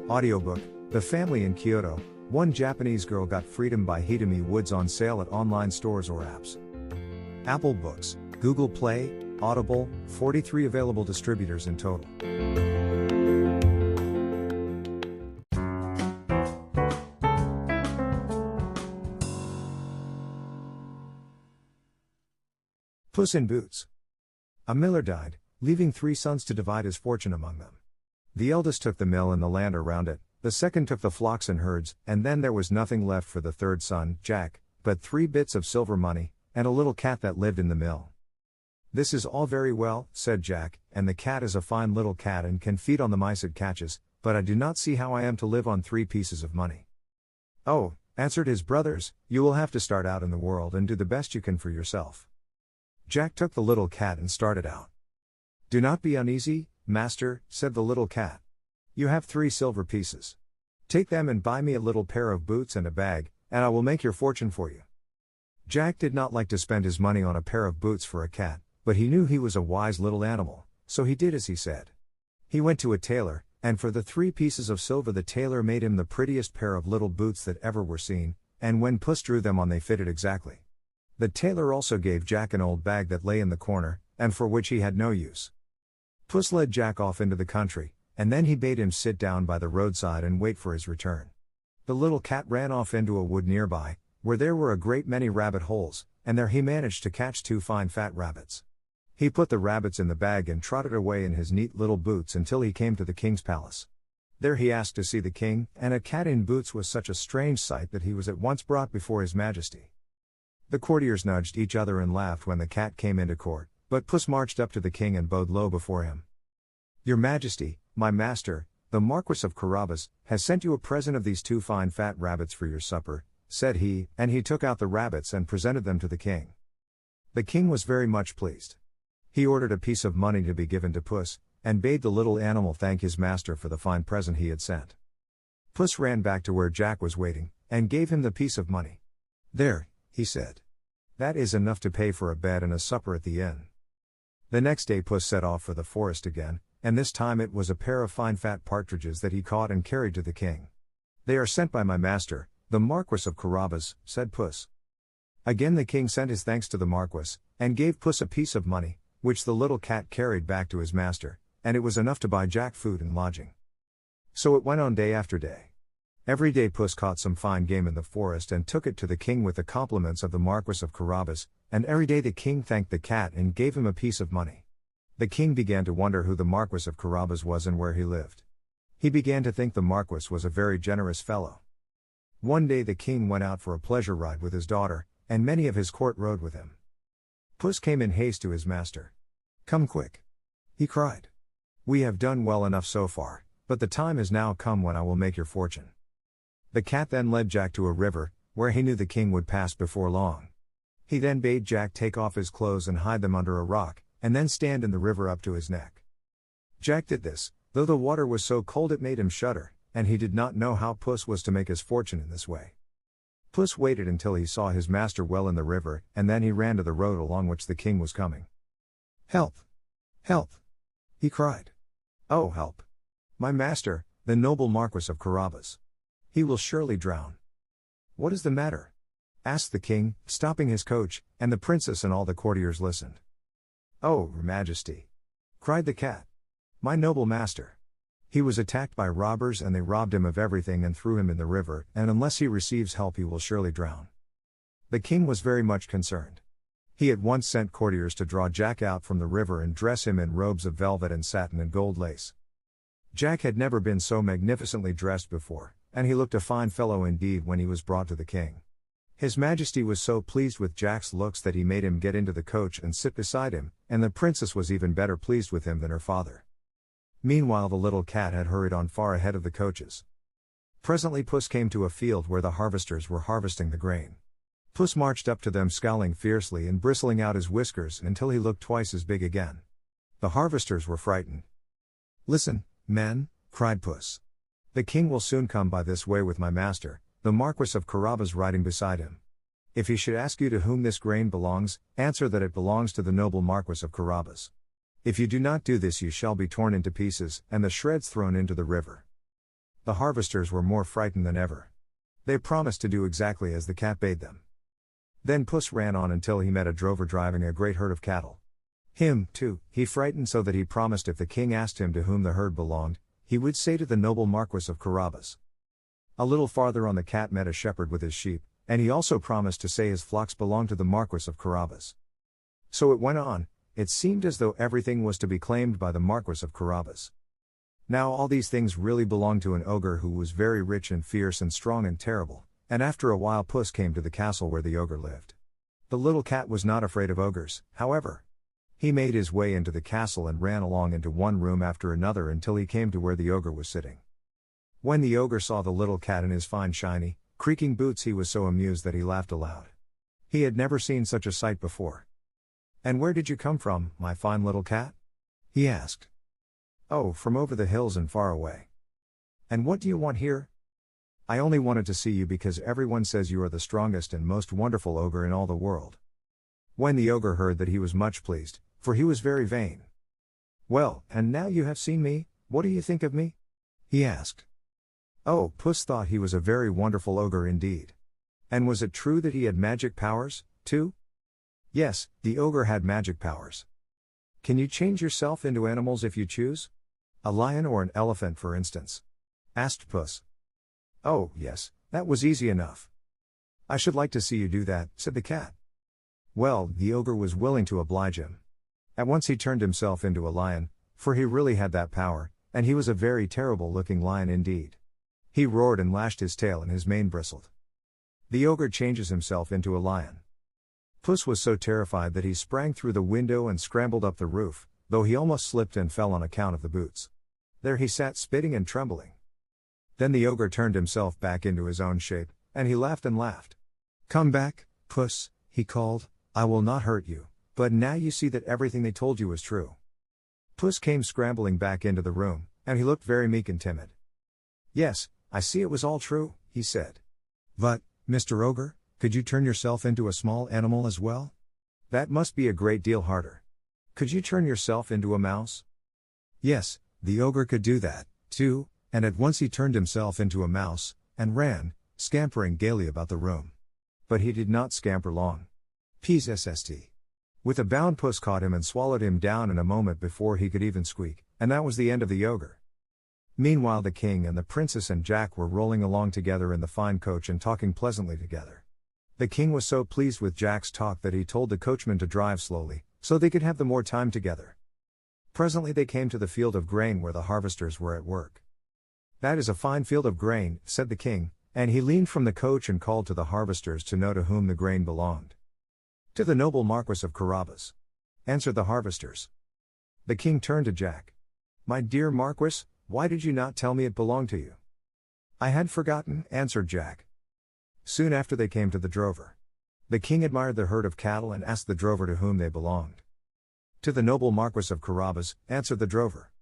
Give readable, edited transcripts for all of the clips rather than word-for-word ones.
Audiobook, The Family in Kyoto, One Japanese Girl Got Freedom by Hitomi Woods on sale at online stores or apps. Apple Books, Google Play, Audible, 43 available distributors in total. Puss in Boots. A miller died, leaving 3 sons to divide his fortune among them. The eldest took the mill and the land around it, the second took the flocks and herds, and then there was nothing left for the third son, Jack, but 3 bits of silver money, and a little cat that lived in the mill. "This is all very well," said Jack, "and the cat is a fine little cat and can feed on the mice it catches, but I do not see how I am to live on 3 pieces of money." "Oh," answered his brothers, "you will have to start out in the world and do the best you can for yourself." Jack took the little cat and started out. "Do not be uneasy, master," said the little cat. "You have 3 silver pieces. Take them and buy me a little pair of boots and a bag, and I will make your fortune for you." Jack did not like to spend his money on a pair of boots for a cat, but he knew he was a wise little animal, so he did as he said. He went to a tailor, and for the 3 pieces of silver the tailor made him the prettiest pair of little boots that ever were seen, and when Puss drew them on they fitted exactly. The tailor also gave Jack an old bag that lay in the corner, and for which he had no use. Puss led Jack off into the country, and then he bade him sit down by the roadside and wait for his return. The little cat ran off into a wood nearby, where there were a great many rabbit holes, and there he managed to catch 2 fine fat rabbits. He put the rabbits in the bag and trotted away in his neat little boots until he came to the king's palace. There he asked to see the king, and a cat in boots was such a strange sight that he was at once brought before his majesty. The courtiers nudged each other and laughed when the cat came into court, but Puss marched up to the king and bowed low before him. "Your Majesty, my master, the Marquis of Carabas, has sent you a present of these 2 fine fat rabbits for your supper," said he, and he took out the rabbits and presented them to the king. The king was very much pleased. He ordered a piece of money to be given to Puss, and bade the little animal thank his master for the fine present he had sent. Puss ran back to where Jack was waiting, and gave him the piece of money. "There," he said. "That is enough to pay for a bed and a supper at the inn." The next day Puss set off for the forest again, and this time it was a pair of fine fat partridges that he caught and carried to the king. "They are sent by my master, the Marquis of Carabas," said Puss. Again the king sent his thanks to the Marquis, and gave Puss a piece of money, which the little cat carried back to his master, and it was enough to buy Jack food and lodging. So it went on day after day. Every day Puss caught some fine game in the forest and took it to the king with the compliments of the Marquis of Carabas, and every day the king thanked the cat and gave him a piece of money. The king began to wonder who the Marquis of Carabas was and where he lived. He began to think the Marquis was a very generous fellow. One day the king went out for a pleasure ride with his daughter, and many of his court rode with him. Puss came in haste to his master. "Come quick," he cried. "We have done well enough so far, but the time has now come when I will make your fortune." The cat then led Jack to a river, where he knew the king would pass before long. He then bade Jack take off his clothes and hide them under a rock, and then stand in the river up to his neck. Jack did this, though the water was so cold it made him shudder, and he did not know how Puss was to make his fortune in this way. Puss waited until he saw his master well in the river, and then he ran to the road along which the king was coming. "Help! Help!" he cried. "Oh, help! My master, the noble Marquis of Carabas. He will surely drown." "What is the matter?" asked the king, stopping his coach, and the princess and all the courtiers listened. "Oh, your Majesty!" cried the cat. "My noble master. He was attacked by robbers and they robbed him of everything and threw him in the river, and unless he receives help he will surely drown." The king was very much concerned. He at once sent courtiers to draw Jack out from the river and dress him in robes of velvet and satin and gold lace. Jack had never been so magnificently dressed before, and he looked a fine fellow indeed when he was brought to the king. His Majesty was so pleased with Jack's looks that he made him get into the coach and sit beside him, and the princess was even better pleased with him than her father. Meanwhile the little cat had hurried on far ahead of the coaches. Presently Puss came to a field where the harvesters were harvesting the grain. Puss marched up to them scowling fiercely and bristling out his whiskers until he looked twice as big again. The harvesters were frightened. "Listen, men," cried Puss. "The king will soon come by this way with my master, the Marquis of Carabas riding beside him. If he should ask you to whom this grain belongs, answer that it belongs to the noble Marquis of Carabas. If you do not do this you shall be torn into pieces, and the shreds thrown into the river." The harvesters were more frightened than ever. They promised to do exactly as the cat bade them. Then Puss ran on until he met a drover driving a great herd of cattle. Him, too, he frightened so that he promised if the king asked him to whom the herd belonged, he would say to the noble Marquis of Carabas. A little farther on the cat met a shepherd with his sheep, and he also promised to say his flocks belonged to the Marquis of Carabas. So it went on. It seemed as though everything was to be claimed by the Marquis of Carabas. Now all these things really belonged to an ogre who was very rich and fierce and strong and terrible, and after a while Puss came to the castle where the ogre lived. The little cat was not afraid of ogres, however. He made his way into the castle and ran along into one room after another until he came to where the ogre was sitting. When the ogre saw the little cat in his fine shiny, creaking boots, he was so amused that he laughed aloud. He had never seen such a sight before. "And where did you come from, my fine little cat?" he asked. "Oh, from over the hills and far away." "And what do you want here?" "I only wanted to see you because everyone says you are the strongest and most wonderful ogre in all the world." When the ogre heard that, he was much pleased, for he was very vain. "Well, and now you have seen me, what do you think of me?" he asked. Oh, Puss thought he was a very wonderful ogre indeed. And was it true that he had magic powers, too? Yes, the ogre had magic powers. "Can you change yourself into animals if you choose? A lion or an elephant, for instance?" asked Puss. "Oh, yes, that was easy enough." "I should like to see you do that," said the cat. Well, the ogre was willing to oblige him. At once he turned himself into a lion, for he really had that power, and he was a very terrible-looking lion indeed. He roared and lashed his tail and his mane bristled. The ogre changes himself into a lion. Puss was so terrified that he sprang through the window and scrambled up the roof, though he almost slipped and fell on account of the boots. There he sat spitting and trembling. Then the ogre turned himself back into his own shape, and he laughed and laughed. "Come back, Puss," he called, "I will not hurt you, but now you see that everything they told you was true." Puss came scrambling back into the room, and he looked very meek and timid. "Yes, I see it was all true," he said. "But, Mr. Ogre, could you turn yourself into a small animal as well? That must be a great deal harder. Could you turn yourself into a mouse?" Yes, the ogre could do that, too, and at once he turned himself into a mouse, and ran, scampering gaily about the room. But he did not scamper long. Psst. With a bound, Puss caught him and swallowed him down in a moment before he could even squeak, and that was the end of the ogre. Meanwhile the king and the princess and Jack were rolling along together in the fine coach and talking pleasantly together. The king was so pleased with Jack's talk that he told the coachman to drive slowly, so they could have the more time together. Presently they came to the field of grain where the harvesters were at work. "That is a fine field of grain," said the king, and he leaned from the coach and called to the harvesters to know to whom the grain belonged. "To the noble Marquis of Carabas," answered the harvesters. The king turned to Jack. "My dear Marquis, why did you not tell me it belonged to you?" "I had forgotten," answered Jack. Soon after they came to the drover. The king admired the herd of cattle and asked the drover to whom they belonged. "To the noble Marquis of Carabas," answered the drover.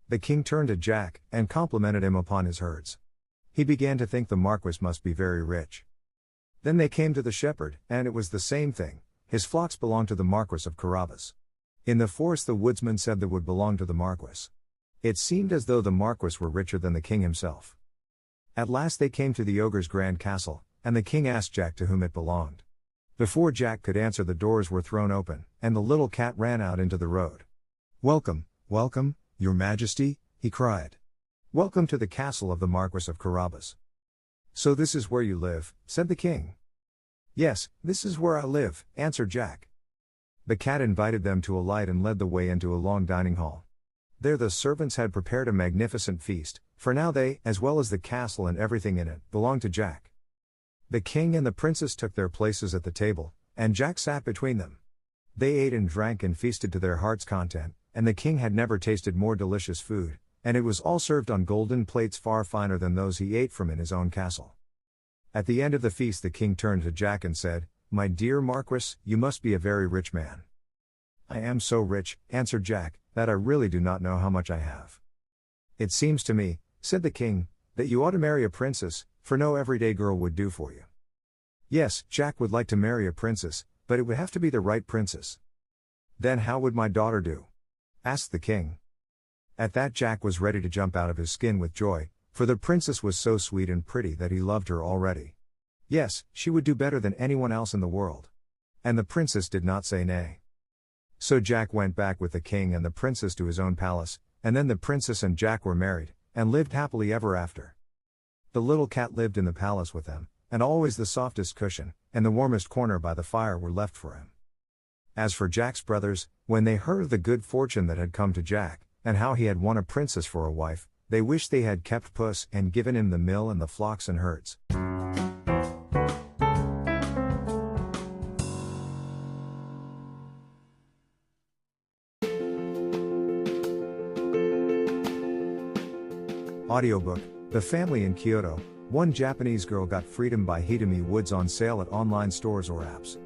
The king turned to Jack, and complimented him upon his herds. He began to think the Marquis must be very rich. Then they came to the shepherd, and it was the same thing, his flocks belonged to the Marquis of Carabas. In the forest the woodsman said the wood belonged to the Marquis. It seemed as though the Marquis were richer than the king himself. At last they came to the ogre's grand castle, and the king asked Jack to whom it belonged. Before Jack could answer, the doors were thrown open, and the little cat ran out into the road. "Welcome, welcome, your majesty," he cried. "Welcome to the castle of the Marquis of Carabas." "So this is where you live," said the king. "Yes, this is where I live," answered Jack. The cat invited them to alight and led the way into a long dining hall. There the servants had prepared a magnificent feast, for now they, as well as the castle and everything in it, belonged to Jack. The king and the princess took their places at the table, and Jack sat between them. They ate and drank and feasted to their heart's content, and the king had never tasted more delicious food, and it was all served on golden plates far finer than those he ate from in his own castle. At the end of the feast the king turned to Jack and said, "My dear Marquis, you must be a very rich man." "I am so rich," answered Jack, "that I really do not know how much I have." "It seems to me," said the king, "that you ought to marry a princess, for no everyday girl would do for you." Yes, Jack would like to marry a princess, but it would have to be the right princess. "Then how would my daughter do?" asked the king. At that Jack was ready to jump out of his skin with joy, For the princess was so sweet and pretty that he loved her already. Yes, she would do better than anyone else in the world. And the princess did not say nay. So Jack went back with the king and the princess to his own palace, and then the princess and Jack were married, and lived happily ever after. The little cat lived in the palace with them, and always the softest cushion, and the warmest corner by the fire were left for him. As for Jack's brothers, when they heard of the good fortune that had come to Jack, and how he had won a princess for a wife, they wished they had kept Puss and given him the mill and the flocks and herds. Audiobook, The Family in Kyoto, One Japanese Girl Got Freedom by Hitomi Woods on sale at online stores or apps.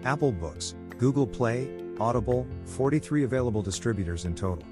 Apple Books, Google Play, Audible, 43 available distributors in total.